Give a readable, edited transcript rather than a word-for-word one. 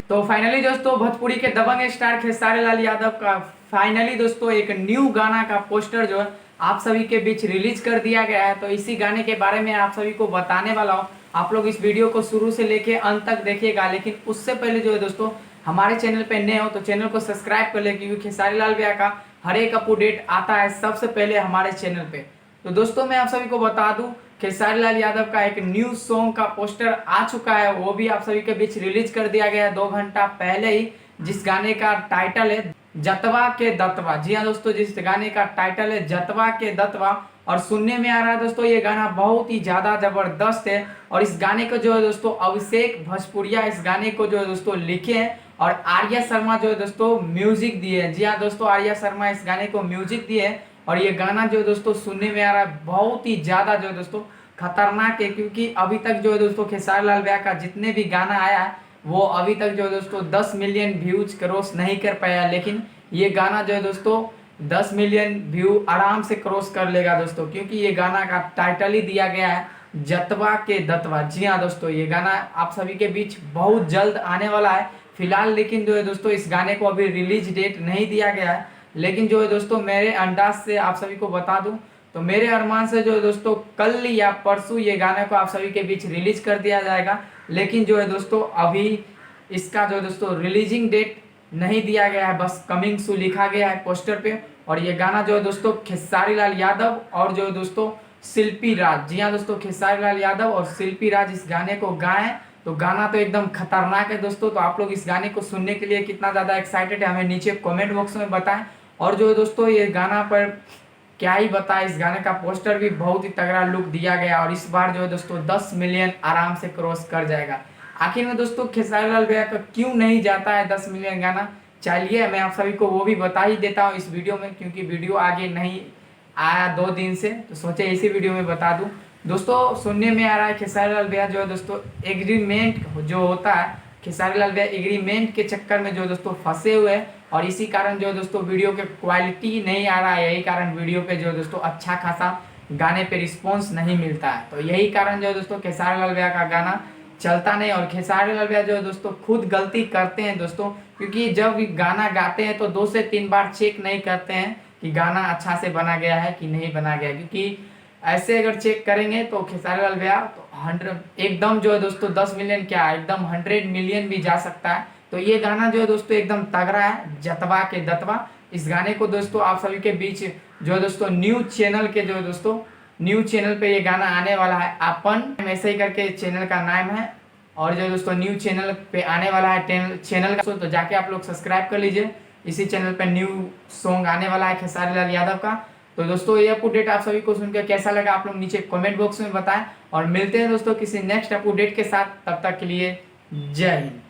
तो फाइनली दोस्तों भोजपुरी के दबंग स्टार खेसारी लाल यादव का फाइनली दोस्तों एक न्यू गाना का पोस्टर जो है आप सभी के बीच रिलीज कर दिया गया है। तो इसी गाने के बारे में आप सभी को बताने वाला हूँ। आप लोग इस वीडियो को शुरू से लेके अंत तक देखिएगा, लेकिन उससे पहले जो है दोस्तों हमारे चैनल पे नए हो तो चैनल को सब्सक्राइब कर ले, क्योंकि खेसारी लाल भैया का हर एक अपडेट आता है सबसे पहले हमारे चैनल पे। तो दोस्तों मैं आप सभी को बता दूं खेसारी लाल यादव का एक न्यू सॉन्ग का पोस्टर आ चुका है, वो भी आप सभी के बीच रिलीज कर दिया गया है 2 घंटा पहले ही, जिस गाने का टाइटल है जतवा के दतवा। जी हाँ दोस्तों, जिस गाने का टाइटल है जतवा के दतवा, और सुनने में आ रहा है दोस्तों ये गाना बहुत ही ज्यादा जबरदस्त है। और इस गाने को जो है दोस्तों अभिषेक भोजपुरिया इस गाने को जो है दोस्तों लिखे हैं, और आर्या शर्मा जो है दोस्तों म्यूजिक दिए हैं। जी हाँ दोस्तों, आर्या शर्मा इस गाने को म्यूजिक दिए हैं। और ये गाना जो है दोस्तों सुनने में आ रहा है बहुत ही ज्यादा जो है दोस्तों खतरनाक है, क्योंकि अभी तक जो है दोस्तों खेसारी लाल भैया का जितने भी गाना आया है वो अभी तक जो है दोस्तों 10 मिलियन व्यूज क्रॉस नहीं कर पाया, लेकिन ये गाना जो है दोस्तों 10 मिलियन व्यू आराम से क्रॉस कर लेगा दोस्तों, क्योंकि ये गाना का टाइटल ही दिया गया है जतवा के दतवा। जी हाँ दोस्तों, ये गाना आप सभी के बीच बहुत जल्द आने वाला है फिलहाल, लेकिन जो है दोस्तों इस गाने को अभी रिलीज डेट नहीं दिया गया है। लेकिन जो है दोस्तों मेरे अंदाज से आप सभी को बता दूं तो मेरे अरमान से जो है दोस्तों कल या परसों ये गाने को आप सभी के बीच रिलीज कर दिया जाएगा। लेकिन जो है दोस्तों अभी इसका जो है दोस्तों रिलीजिंग डेट नहीं दिया गया है, बस कमिंग सून लिखा गया है पोस्टर पे। और ये गाना जो है दोस्तों खेसारी लाल यादव और जो है दोस्तों शिल्पी राज, जी हाँ दोस्तों खेसारी लाल यादव और शिल्पी राज इस गाने को गाए। तो गाना तो एकदम खतरनाक है दोस्तों। तो आप लोग इस गाने को सुनने के लिए कितना ज़्यादा एक्साइटेड है हमें नीचे कमेंट बॉक्स में बताएं। और जो है दोस्तों ये गाना पर क्या ही बताएं, इस गाने का पोस्टर भी बहुत ही तगड़ा लुक दिया गया, और इस बार जो है दोस्तों 10 मिलियन आराम से क्रॉस कर जाएगा। आखिर में दोस्तों खेसारी लाल भैया का क्यों नहीं जाता है 10 मिलियन गाना, चलिए मैं आप सभी को वो भी बता ही देता हूँ इस वीडियो में, क्योंकि वीडियो आगे नहीं आया 2 दिन से, तो सोचे इसी वीडियो में बता दूं। दोस्तों सुनने में आ रहा है खेसारी लाल भैया जो है दोस्तों एग्रीमेंट जो होता है, खेसारी लाल भैया एग्रीमेंट के चक्कर में जो है दोस्तों फंसे हुए हैं, और इसी कारण जो है दोस्तों वीडियो के क्वालिटी नहीं आ रहा है। यही कारण वीडियो पे जो है दोस्तों अच्छा खासा गाने पे रिस्पॉन्स नहीं मिलता है। तो यही कारण जो है दोस्तों खेसारी लाल भैया का गाना चलता नहीं। और खेसारी लाल भैया जो है दोस्तों खुद गलती करते हैं दोस्तों, क्योंकि जब गाना गाते हैं तो 2 से 3 बार चेक नहीं करते हैं कि गाना अच्छा से बना गया है कि नहीं बना गया, क्योंकि ऐसे अगर चेक करेंगे तो खेसारी लाल भैया तो 100 एकदम जो है दोस्तों 10 मिलियन क्या एकदम 100 मिलियन भी जा सकता है। तो ये गाना जो है दोस्तों एकदम तगड़ा है जतवा के दतवा। इस गाने को दोस्तों आप सभी के बीच जो है दोस्तों न्यू चैनल के जो है दोस्तों न्यू चैनल पे ये गाना आने वाला है अपन ऐसे ही करके चैनल का नाम है, और जो दोस्तों न्यू चैनल पे आने वाला है चैनल का, तो जाके आप लोग सब्सक्राइब कर लीजिए। इसी चैनल पे न्यू सॉन्ग आने वाला है खेसारी लाल यादव का। तो दोस्तों ये अपडेट आप सभी को सुनकर कैसा लगा आप लोग नीचे कमेंट बॉक्स में बताएं, और मिलते हैं दोस्तों किसी नेक्स्ट अपडेट के साथ। तब तक के लिए जय हिंद।